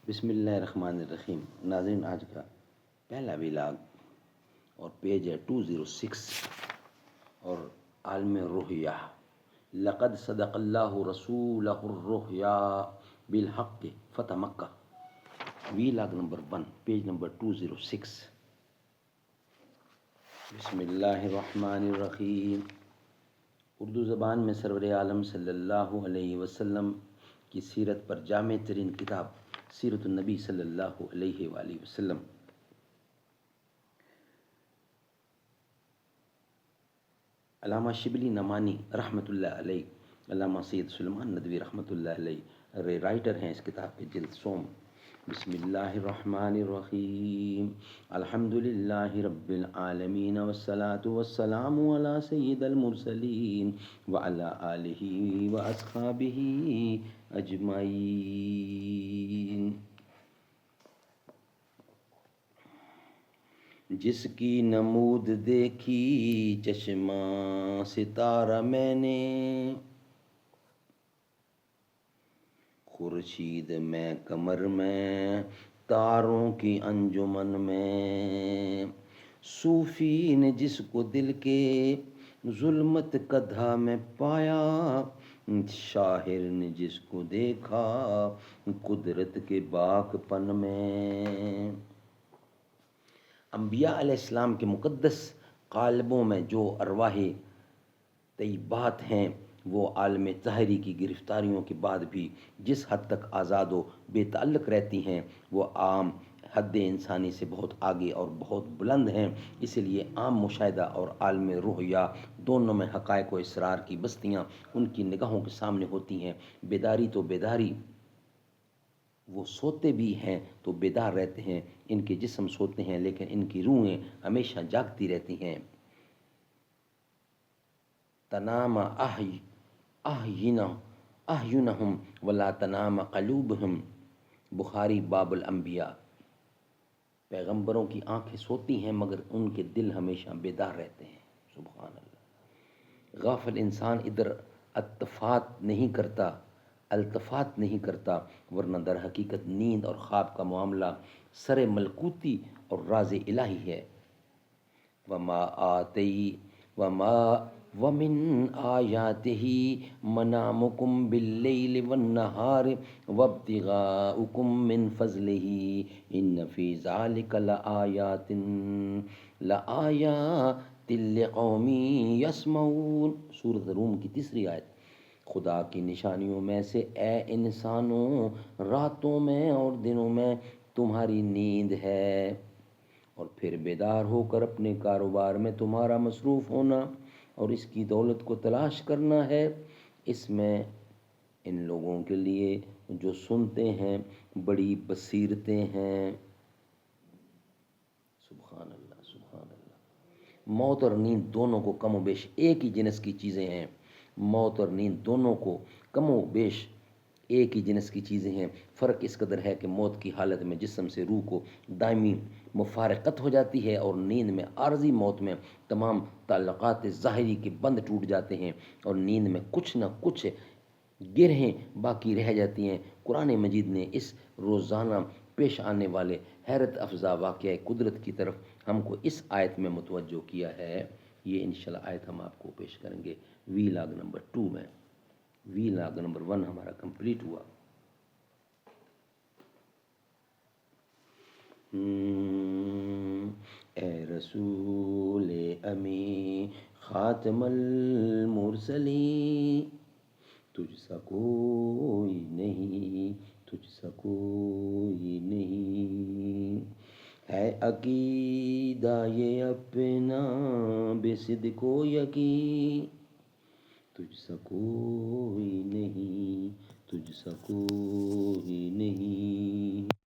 بسم اللہ الرحمن الرحیم۔ ناظرین، آج کا پہلا ولاگ اور پیج ہے 206 اور عالم رؤیا۔ لقد صدق اللہ رسولہ الرؤیا بالحق فتح مکہ، ولاگ نمبر 1، پیج نمبر 206۔ بسم اللہ الرحمن الرحیم۔ اردو زبان میں سرور عالم صلی اللہ علیہ وسلم کی سیرت پر جامع ترین کتاب سیرت النبی صلی اللہ علیہ وآلہ وسلم۔ علامہ شبلی نعمانی رحمۃ اللہ علیہ، علامہ سید سلیمان ندوی رحمۃ اللہ علیہ رائٹر ہیں اس کتاب کے، جلد سوم۔ بسم اللہ الرحمن الرحیم۔ الحمد للہ رب العالمین والصلاة والسلام علی سید المرسلین وعلی آلہ واصحابہ اجمعین۔ جس کی نمود دیکھی چشمہ ستارہ میں نے، خورشید میں قمر میں تاروں کی انجمن میں، صوفی نے جس کو دل کے ظلمت قدح میں پایا، شاعر نے جس کو دیکھا قدرت کے باغ پن میں۔ انبیاء علیہ السلام کے مقدس قالبوں میں جو ارواح طیبات ہیں، وہ عالم ظاہری کی گرفتاریوں کے بعد بھی جس حد تک آزاد و بے تعلق رہتی ہیں، وہ عام حد انسانی سے بہت آگے اور بہت بلند ہیں۔ اس لیے عام مشاہدہ اور عالم رؤیا دونوں میں حقائق و اسرار کی بستیاں ان کی نگاہوں کے سامنے ہوتی ہیں۔ بیداری تو بیداری، وہ سوتے بھی ہیں تو بیدار رہتے ہیں، ان کے جسم سوتے ہیں لیکن ان کی روحیں ہمیشہ جاگتی رہتی ہیں۔ تنام احینہم ولا تنام قلوبہم، بخاری باب الانبیاء۔ پیغمبروں کی آنکھیں سوتی ہیں مگر ان کے دل ہمیشہ بیدار رہتے ہیں۔ سبحان اللہ۔ غافل انسان ادھر التفات نہیں کرتا، ورنہ در حقیقت نیند اور خواب کا معاملہ سر ملکوتی اور راز الہی ہے۔ وَمِنْ آيَاتِهِ مَنَامُكُمْ بِاللَّيْلِ وَالنَّهَارِ وَابْتِغَاؤُكُمْ مِنْ فَضْلِهِ إِنَّ فِي ذَلِكَ لَآيَاتٍ لِقَوْمٍ يَسْمَعُونَ۔ سورۃ روم کی 3 آیت۔ خدا کی نشانیوں میں سے اے انسانوں، راتوں میں اور دنوں میں تمہاری نیند ہے، اور پھر بیدار ہو کر اپنے کاروبار میں تمہارا مصروف ہونا اور اس کی دولت کو تلاش کرنا ہے۔ اس میں ان لوگوں کے لیے جو سنتے ہیں بڑی بصیرتیں ہیں۔ سبحان اللہ، سبحان اللہ۔ موت اور نیند دونوں کو کم و بیش ایک ہی جنس کی چیزیں ہیں۔ موت اور نیند دونوں کو کم و بیش ایک ہی جنس کی چیزیں ہیں۔ فرق اس قدر ہے کہ موت کی حالت میں جسم سے روح کو دائمی مفارقت ہو جاتی ہے، اور نیند میں عارضی موت میں تمام تعلقات ظاہری کے بند ٹوٹ جاتے ہیں، اور نیند میں کچھ نہ کچھ گرہیں باقی رہ جاتی ہیں۔ قرآن مجید نے اس روزانہ پیش آنے والے حیرت افزا واقعہ قدرت کی طرف ہم کو اس آیت میں متوجہ کیا ہے۔ یہ انشاءاللہ آیت ہم آپ کو پیش کریں گے ولاگ نمبر 2 میں۔ ولاگ نمبر 1 ہمارا کمپلیٹ ہوا۔ اے رسول امی خاتم المرسلین، تجھ سا کوئی نہیں، تجھ سا کوئی نہیں، ہے عقیدہ یہ اپنا بے صدق و یقین، تجھ سا کوئی نہیں، تجھ سا کوئی نہیں۔